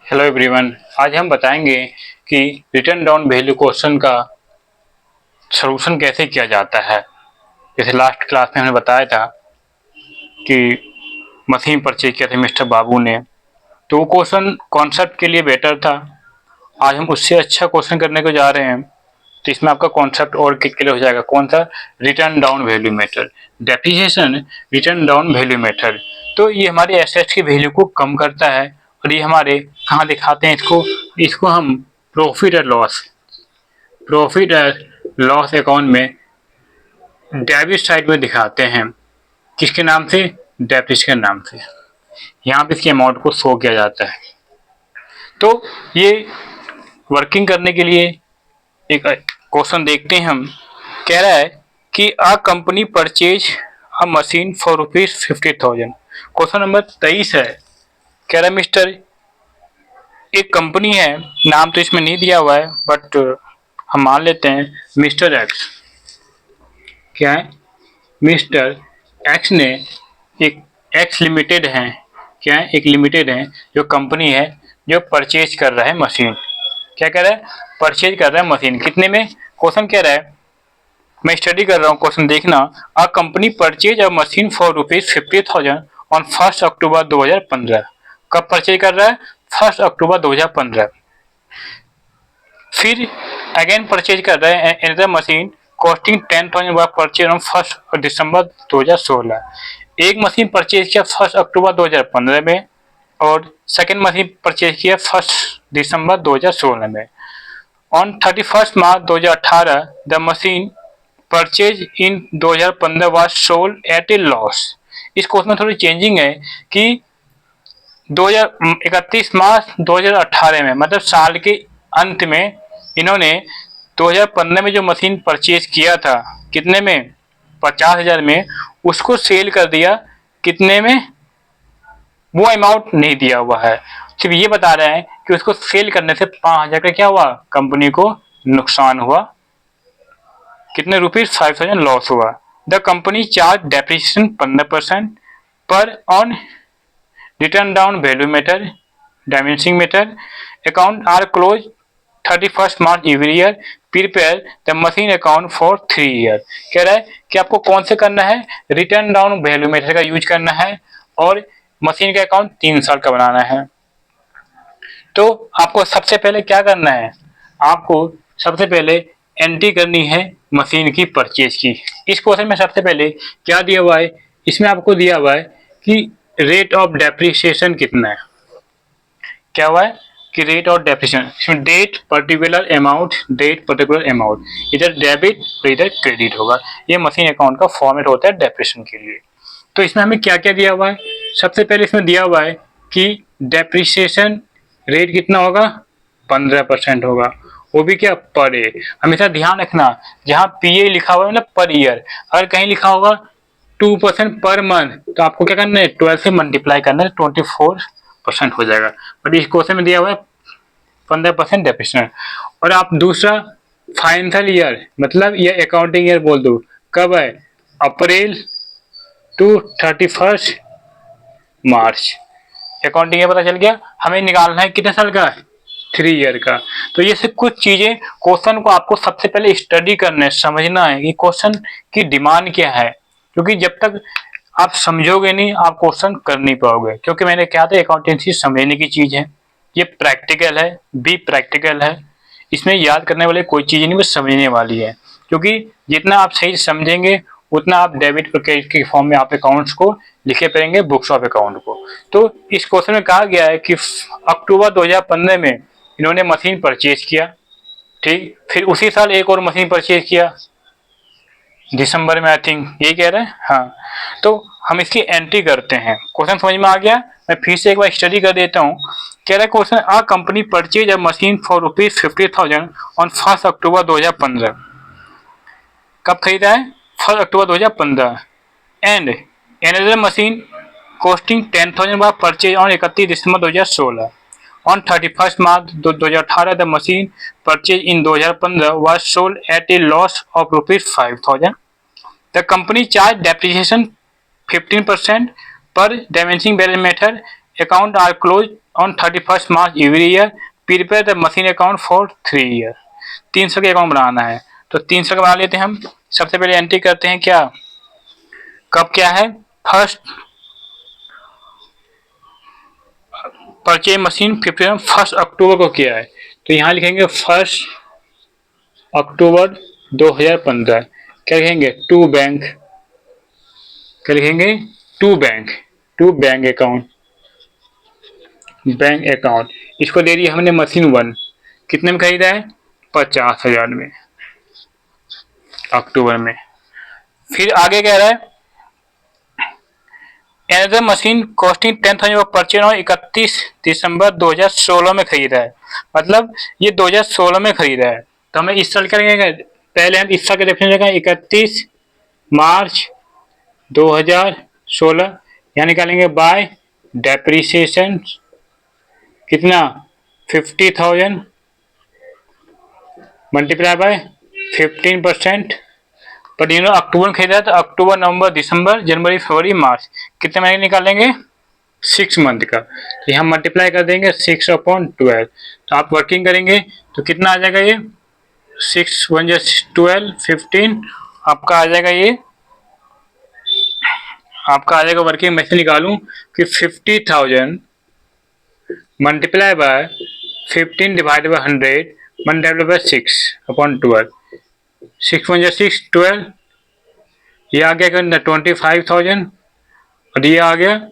Hello everyone. आज हम बताएंगे कि रिटर्न डाउन वैल्यू क्वेश्चन का सॉल्यूशन कैसे किया जाता है। जैसे लास्ट क्लास में हमने बताया था कि मशीन परचेज किया था मिस्टर बाबू ने, तो वो क्वेश्चन कॉन्सेप्ट के लिए बेटर था। आज हम उससे अच्छा क्वेश्चन करने को जा रहे हैं, तो इसमें आपका कॉन्सेप्ट और क्लियर हो जाएगा। कौन सा? Return down value method, depreciation return down value method. तो ये हमारे एसेट्स की वैल्यू को कम करता है और ये हमारे कहाँ दिखाते हैं इसको? इसको हम प्रॉफिट एंड लॉस अकाउंट में डेबिट साइड में दिखाते हैं। किसके नाम से? डेप्रिसिएशन के नाम से। यहाँ पे इसके अमाउंट को शो किया जाता है। तो ये वर्किंग करने के लिए एक क्वेश्चन देखते हैं हम। कह रहा है कि a company purchase a machine for ₹50,000। Question number 23 है। कह रहा है मिस्टर, एक कंपनी है, नाम तो इसमें नहीं दिया हुआ है बट हम मान लेते हैं मिस्टर एक्स। क्या है? मिस्टर एक्स ने एक एक्स लिमिटेड है, क्या है? एक लिमिटेड है जो कंपनी है जो परचेज कर रहा है मशीन। क्या कर रहा है? परचेज कर रहा है मशीन। कितने में? क्वेश्चन कह रहा है, मैं स्टडी कर रहा हूँ, क्वेश्चन देखना। A company purchase a machine for ₹50,000 on 1 October 2015। कब परचेज कर रहा है? 1 अक्टूबर 2015। फिर अगेन परचेज कर रहे हैं another machine costing 10,000 by purchase on 1 दिसंबर 2016। एक मशीन परचेज किया 1 अक्टूबर 2015 में और सेकेंड मशीन परचेज किया 1 दिसंबर 2016 में। On 31 March 2018 the machine purchase in 2015 was sold at A loss. इस क्वेश्चन में थोड़ी चेंजिंग है कि 31 मार्च 2018 में, मतलब साल के अंत में, इन्होंने 2015 में जो मशीन परचेज किया था, कितने में? 50,000 में। उसको सेल कर दिया कितने में? वो अमाउंट नहीं दिया हुआ है, सिर्फ ये बता रहे हैं कि उसको सेल करने से 5,000 का क्या हुआ? कंपनी को नुकसान हुआ। कितने रुपीज? 5,000 लॉस हुआ। द कंपनी चार्ज डेप्रिसिएशन 15% पर on written down value method, diminishing method. Account are close 31 March every year. Prepare the machine account for 3 year. कह रहा है कि आपको कौन से करना है? रिटर्न डाउन वैल्यू मेथड का यूज करना है और मशीन का अकाउंट 3 साल का बनाना है। तो आपको सबसे पहले क्या करना है? आपको सबसे पहले एंट्री करनी है मशीन की परचेज की। इस क्वेश्चन में सबसे पहले क्या दिया हुआ है? इसमें आपको दिया हुआ है कि रेट ऑफ डेप्रिसिएशन कितना है। क्या हुआ है कि रेट ऑफ डेप्रिसिएशन, इसमें date particular amount, date particular amount, इधर डेबिट तो इधर क्रेडिट होगा। ये मशीन अकाउंट का फॉर्मेट होता है डेप्रिसिएशन के लिए। तो इसमें हमें क्या क्या दिया हुआ है? सबसे पहले इसमें दिया हुआ है कि डेप्रिसिएशन रेट कितना होगा? 15% होगा। वो भी क्या? Per year. हमेशा ध्यान रखना, जहाँ पीए लिखा हुआ है मतलब पर ईयर, अगर कहीं लिखा होगा 2% पर मंथ, तो आपको क्या करना है? 12 से मल्टीप्लाई करना है, 24% हो जाएगा। बट इस क्वेश्चन में दिया हुआ है 15% डेप्रिसिएशन। और आप दूसरा फाइनेंशियल ईयर, मतलब ये अकाउंटिंग ईयर बोल दो, कब है? अप्रैल टू 31 मार्च। अकाउंटिंग ईयर पता चल गया। हमें निकालना है कितने साल का? 3 ईयर का। तो ये सब कुछ चीजें क्वेश्चन को आपको सबसे पहले स्टडी करना है, समझना है कि क्वेश्चन की डिमांड क्या है, क्योंकि जब तक आप समझोगे नहीं आप क्वेश्चन कर नहीं पाओगे। क्योंकि मैंने कहा था अकाउंटेंसी समझने की चीज है, ये प्रैक्टिकल है, भी प्रैक्टिकल है। इसमें याद करने वाली कोई चीज नहीं, बस समझने वाली है। क्योंकि जितना आप सही समझेंगे उतना आप डेबिट और क्रेडिट के फॉर्म में आप अकाउंट्स को लिखे पाएंगे, बुक्स ऑफ अकाउंट को। तो इस क्वेश्चन में कहा गया है कि अक्टूबर 2015 में इन्होंने मशीन परचेज किया, ठीक। फिर उसी साल एक और मशीन परचेज किया दिसंबर में, आई थिंक यही कह रहे हैं, हाँ। तो हम इसकी एंट्री करते हैं। क्वेश्चन समझ में आ गया? मैं फिर से एक बार स्टडी कर देता हूँ। कह रहा है question, a company purchase a machine for ₹50,000 on 1 October 2015। कब खरीदा है? 1 October 2015। And another machine costing 10,000 by purchase on 31 December 2016। On 31st March 2018, the machine purchased in 2015 was sold at a loss of ₹5,000. The company charged depreciation 15% per dimensioning balance method. Accounts are closed on 31st March every year, prepare the machine account for 3 year. 300 के account बनाना है, तो 300 का बना लेते हैं हम। सबसे पहले एंट्री करते हैं क्या, कब क्या है, फर्स्ट परचेज मशीन 1 अक्टूबर को किया है, तो यहाँ लिखेंगे 1 अक्टूबर 2015। क्या लिखेंगे, टू बैंक, क्या लिखेंगे, to bank, to bank account, bank account. इसको ले लिया हमने मशीन 1, कितने में खरीदा है, 50,000 में, अक्टूबर में। फिर आगे कह रहा है another machine costing 10,000 purchase on 31 December 2016 में खरीदा है, मतलब ये 2016 में खरीदा है। तो हमें इस साल करेंगे, पहले हम इस साल का डेफिनेशन लगाएं, 31 मार्च 2016, यहाँ निकालेंगे बाय डेप्रिसिएशन कितना, 50,000 मल्टीप्लाई बाय 15%। पर इन्होंने अक्टूबर में खरीदा है, तो अक्टूबर, नवंबर, दिसंबर, जनवरी, फरवरी, मार्च, कितने महीने निकालेंगे, 6 मंथ का। तो यहाँ मल्टीप्लाई कर देंगे 6/12। तो आप वर्किंग करेंगे तो कितना आ जाएगा, ये 6 1 12 15, आपका आ जाएगा, ये आपका आ जाएगा वर्किंग। मैं निकालूं कि 50,000 multiply by 15 divided by 100 multiply by 6/12, 6 1 6 12, ये आ गया 25,000, और ये आ गया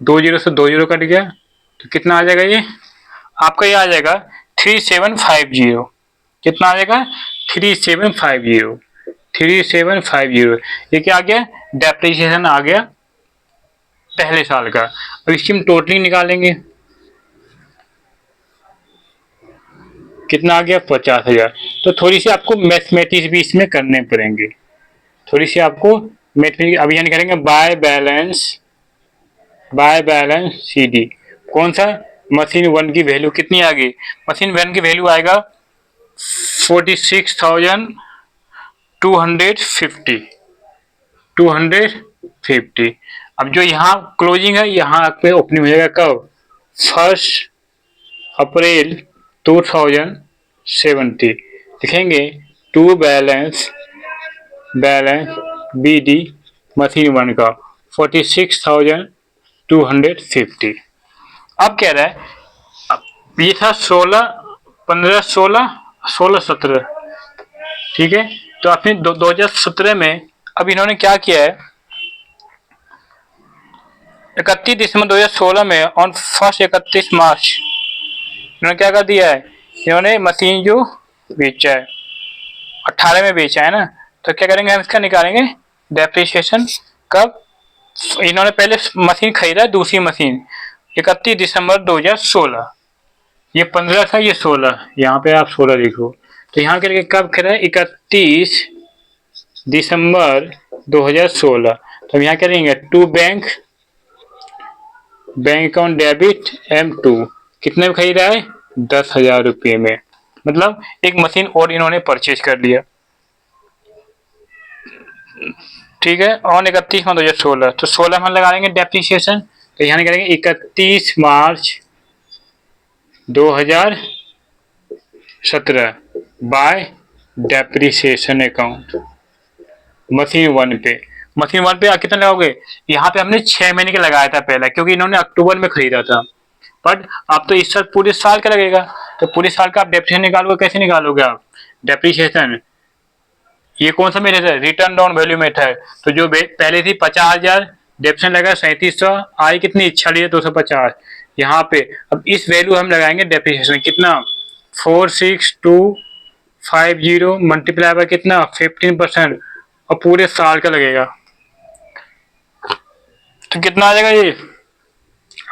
2 जीरो से 2 जीरो कट गया, तो कितना आ जाएगा, ये आपका ये आ जाएगा 3750। कितना आ जाएगा, 3750, 3750। ये क्या आ गया, डेप्रिसिएशन आ गया पहले साल का। अब इसकी हम टोटलिंग निकालेंगे, कितना आ गया, 50,000। तो थोड़ी सी आपको मैथमेटिक्स भी इसमें करने पड़ेंगे, थोड़ी सी आपको मैथमेटिक्स। अभी यहाँ करेंगे बाय बैलेंस CD। कौन सा, मशीन 1 की वैल्यू कितनी आ गई, मशीन 1 की वैल्यू आएगा 46,250। अब जो यहाँ क्लोजिंग है, यहाँ पे ओपनिंग हो जाएगा कब, 1 अप्रैल 2070। लिखेंगे टू बैलेंस BD मशीन 1 का 46,250। अब कह रहा है, ये था 16 15 16 17, ठीक है। तो अपने 2017 में अब इन्होंने क्या किया है, 31 दिसंबर 2016 में ऑन 31 मार्च इन्होंने क्या कर दिया है, इन्होंने मशीन जो बेचा है 18 में बेचा है ना, तो क्या करेंगे हम, इसका निकालेंगे डेप्रिसिएशन। कब, इन्होंने पहले मशीन खरीदा, दूसरी मशीन 31 दिसंबर 2016, ये 15 था, ये 16, यहाँ पे आप 16 लिखो। तो यहाँ करके कब खरीदा, 31 दिसंबर 2016। तो हम यहाँ करेंगे to bank account debit M2, कितने में खरीदा है, 10,000 रुपये में, मतलब एक मशीन और इन्होंने परचेज कर लिया, ठीक है। ऑन 31 मार्च 2016, तो 16 में लगा देंगे डेप्रिसिएशन। तो यहाँ करेंगे 31 मार्च 2017 बाय डेप्रिसिएशन अकाउंट मशीन 1 पे। मशीन 1 पे कितना लगाओगे, यहाँ पे हमने 6 महीने का लगाया था पहला, क्योंकि इन्होंने अक्टूबर में खरीदा था, बट आप तो इस साल पूरे साल का लगेगा, तो पूरे साल का आप डेप्रिसिएशन निकालोगे, कैसे निकालोगे आप डेप्रिसिएशन, ये कौन सा मेथड है, रिटर्न डाउन वैल्यू मेथड। तो जो पहले थी 50,000, डेप्रिसिएशन लगा 3700, आई कितनी 46,250, यहाँ पे अब इस वैल्यू हम लगाएंगे डेप्रिसिएशन, कितना 46,250 मल्टीप्लाई बाय कितना 15%, और पूरे साल का लगेगा, तो कितना आ जाएगा ये,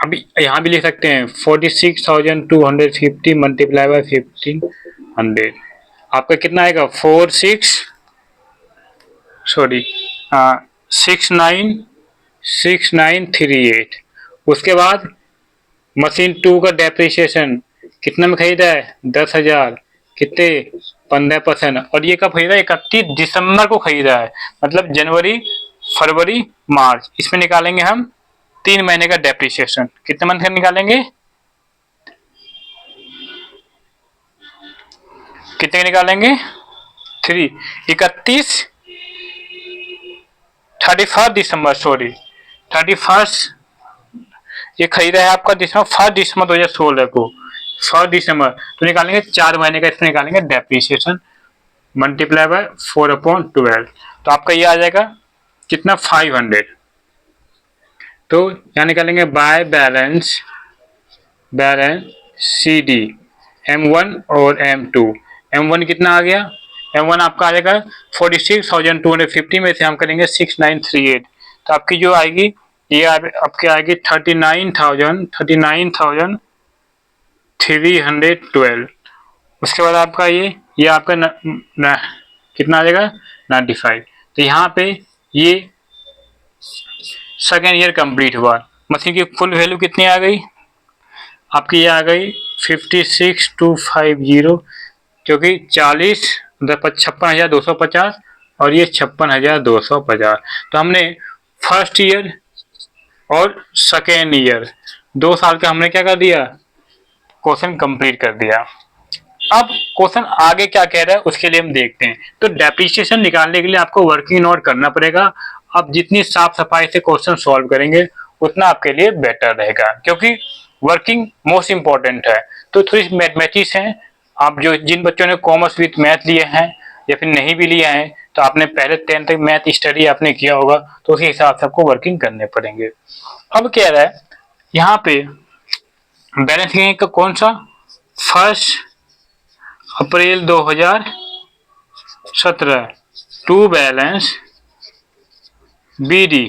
अभी यहाँ भी लिख सकते हैं 46,250 मल्टीप्लाई बाय 1500, आपका कितना आएगा 6938। उसके बाद मशीन 2 का डेप्रिसिएशन कितने में खरीदा है, 10,000, कितने 15%, और ये कब खरीदा है, 31 दिसंबर को खरीदा है, मतलब जनवरी फरवरी मार्च, इसमें निकालेंगे हम 3 महीने का डेप्रिसिएशन, कितने मंथ का निकालेंगे, कितने का निकालेंगे, 3, 31 सॉरी 31, ये खरीदा है आपका दिसंबर 1 दिसंबर 2016 को, 1 दिसंबर, तो निकालेंगे 4 महीने का, इसमें निकालेंगे डेप्रिसिएशन मल्टीप्लाई बाय 4/12, तो आपका ये आ जाएगा कितना, 500। तो यहाँ निकालेंगे बाय बैलेंस CD M1 और M2। M1 कितना आ गया, M1 आपका आ जाएगा 46,250 में से हम करेंगे 6938, तो आपकी जो आएगी ये आपकी आएगी 39,312। उसके बाद आपका ये आपका कितना आ जाएगा, 95। तो यहाँ पे ये सेकेंड ईयर कंप्लीट हुआ। मशीन की फुल वैल्यू कितनी आ गई आपकी, ये आ गई 56,250, क्योंकि 40 56,250 और ये 56,250। तो हमने फर्स्ट ईयर और सेकेंड ईयर 2 साल का हमने क्या कर दिया, क्वेश्चन कंप्लीट कर दिया। अब क्वेश्चन आगे क्या कह रहा है उसके लिए हम देखते हैं। तो डेप्रिसिएशन निकालने के लिए आपको वर्किंग नोट करना पड़ेगा। आप जितनी साफ सफाई से क्वेश्चन सॉल्व करेंगे उतना आपके लिए बेटर रहेगा, क्योंकि वर्किंग मोस्ट इंपॉर्टेंट है। तो थोड़ी मैथमेटिक्स हैं, आप जो जिन बच्चों ने कॉमर्स विद मैथ लिए हैं या फिर नहीं भी लिया है, तो आपने पहले 10th तक मैथ स्टडी आपने किया होगा, तो उसी हिसाब से आपको वर्किंग करने पड़ेंगे। अब कह रहा है यहाँ पे बैलेंस का कौन सा, 1 अप्रैल 2017 टू बैलेंस BD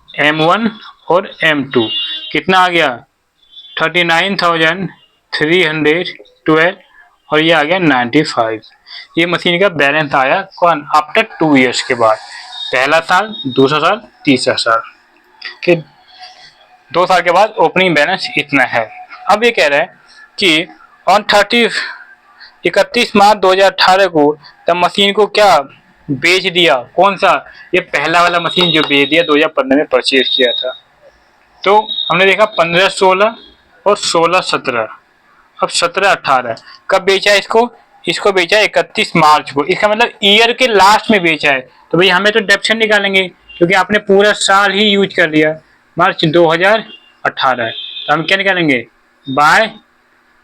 M1 और M2 कितना आ गया, 39,312 और ये आ गया 95। ये मशीन का बैलेंस आया कौन, आफ्टर 2 इयर्स के बाद, पहला साल, दूसरा साल, तीसरा साल के 2 साल के बाद ओपनिंग बैलेंस इतना है। अब ये कह रहा है कि ऑन 31 मार्च 2018 को तब मशीन को क्या बेच दिया, कौन सा, ये पहला वाला मशीन जो बेच दिया 2015 में परचेज किया था। तो हमने देखा 15-16 और 16-17, अब 17-18 कब बेचा इसको बेचा 31 मार्च को, इसका मतलब ईयर के लास्ट में बेचा है। तो भाई हमें तो डेप्शन निकालेंगे, क्योंकि आपने पूरा साल ही यूज कर लिया, मार्च 2018। तो हम क्या निकालेंगे, बाय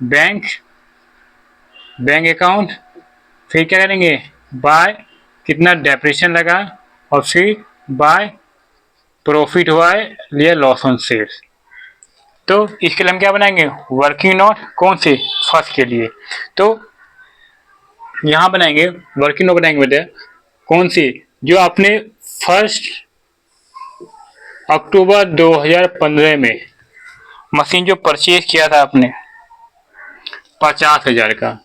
बैंक अकाउंट, फिर क्या करेंगे, बाय कितना डेप्रिसिएशन लगा, और फिर बाय प्रॉफिट हुआ है, लिया लॉस ऑन सेल्स। तो इसके लिए हम क्या बनाएंगे, वर्किंग नोट, कौन से, फर्स्ट के लिए। तो यहाँ बनाएंगे वर्किंग नोट, बनाएंगे बेटा कौन सी, जो आपने 1 अक्टूबर 2015 में मशीन जो परचेज किया था आपने 50,000 का,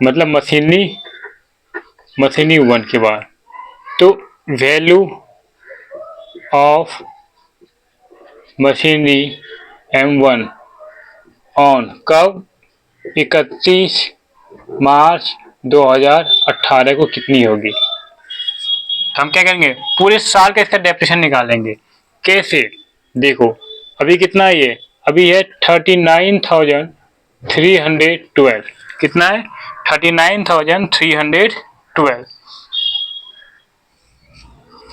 मतलब मशीनी 1 के बाद। तो value of machinery M1 on कब, 31 मार्च 2018 को कितनी होगी। तो हम क्या करेंगे, पूरे साल का इसका डेप्रिसिएशन निकालेंगे। कैसे, देखो अभी कितना है ये, अभी है 39,312, कितना है 39,312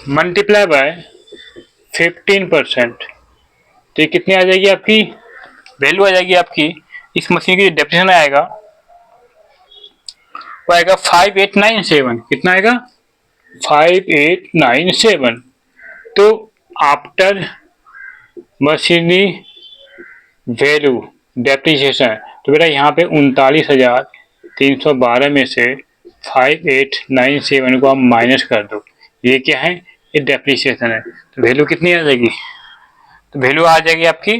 मल्टीप्लाई बाय 15%, तो ये कितनी आ जाएगी आपकी वैल्यू, आ जाएगी आपकी इस मशीन की डेप्रिसिएशन आएगा, वो आएगा 5897, कितना आएगा 5897। तो आफ्टर मशीनरी वैल्यू डेप्रिसिएशन, तो बेटा यहाँ पे 39,312 में से 5897 को आप माइनस कर दो, ये क्या है, ये डेप्रिसिएशन है। तो वैल्यू कितनी आ जाएगी, तो वैल्यू आ जाएगी आपकी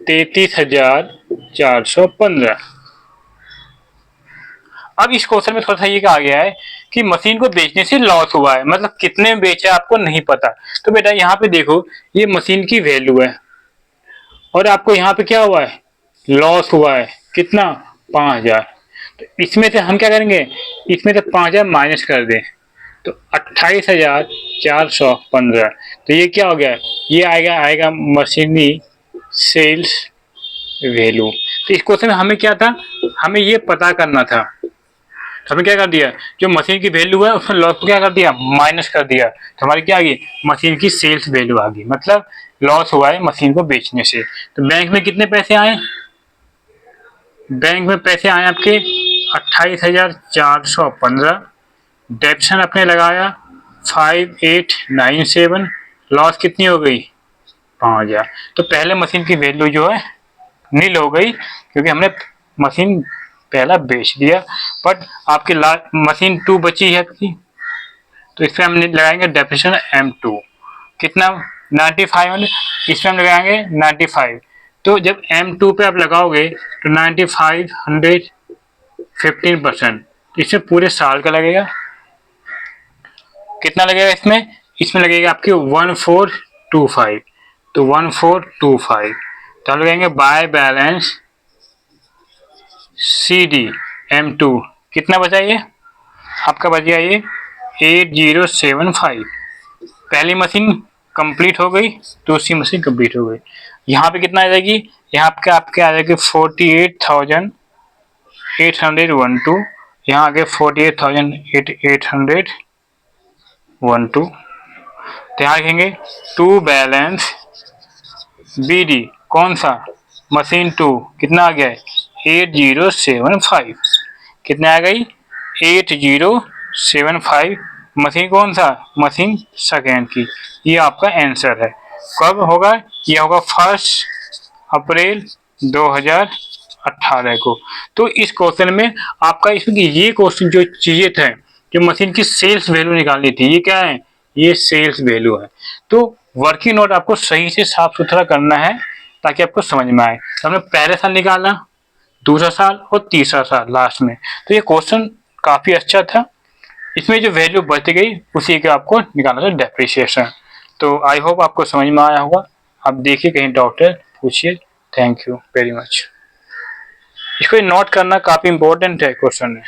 33,415। अब इस क्वेश्चन में थोड़ा सा ये कहा गया है कि मशीन को बेचने से लॉस हुआ है, मतलब कितने में बेचा आपको नहीं पता। तो बेटा यहाँ पे देखो, ये मशीन की वैल्यू है और आपको यहाँ पे क्या हुआ है, लॉस हुआ है, कितना 5,000। तो इसमें से हम क्या करेंगे, इसमें से 5,000 माइनस कर दें, तो 28,415। तो ये क्या हो गया, ये आएगा मशीनरी सेल्स वैल्यू। तो इस क्वेश्चन में हमें क्या था, हमें ये पता करना था। तो हमने क्या कर दिया, जो मशीन की वैल्यू है उसमें लॉस को क्या कर दिया, माइनस कर दिया। तो हमारी क्या आ गई, मशीन की सेल्स वैल्यू आ गई, मतलब लॉस हुआ है मशीन को बेचने से। तो बैंक में कितने पैसे आए, बैंक में पैसे आए आपके 28,415। डेप्शन अपने लगाया 5897, लॉस कितनी हो गई 5,000। तो पहले मशीन की वैल्यू जो है नील हो गई, क्योंकि हमने मशीन पहला बेच दिया। बट आपकी मशीन 2 बची है आपकी, तो इसमें हम लगाएंगे डेप्रिसिएशन M2 कितना 9500, इसमें हम लगाएंगे 95। तो जब M2 पे आप लगाओगे तो 9500 15%, इसमें पूरे साल का लगेगा। कितना लगेगा इसमें, इसमें लगेगा आपकी 1425। तो 1425, तो हम लगाएंगे बाय बैलेंस CD M2 कितना बचा, ये आपका बच गया ये 8075। पहली मशीन कंप्लीट हो गई, दूसरी मशीन कंप्लीट हो गई। यहाँ पे कितना आ जाएगी, यहाँ पे आपके आ जाएगी 48,812। यहाँ आगे 48,812। ध्यान रखेंगे टू बैलेंस BD कौन सा, मशीन 2 कितना आ गया है 8075। कितना आ गई 8075, मशीन कौन सा, मशीन सेकेंड की। ये आपका आंसर है। कब होगा, ये होगा 1 अप्रैल 2018 को। तो इस क्वेश्चन में आपका, इसमें ये क्वेश्चन जो चीजें थे, जो मशीन की सेल्स वैल्यू निकालनी थी, ये क्या है, ये सेल्स वैल्यू है। तो वर्किंग नोट आपको सही से साफ सुथरा करना है ताकि आपको समझ में आए। तो हमने पहले साल निकाला, दूसरा साल और तीसरा साल लास्ट में। तो ये क्वेश्चन काफी अच्छा था। इसमें जो वैल्यू बच गई उसी का आपको निकालना था डेप्रिसिएशन। तो आई होप आपको समझ में आया होगा। आप देखिए कहीं डाउट है पूछिए। Thank you very much. इसको नोट करना काफी इंपॉर्टेंट है क्वेश्चन है।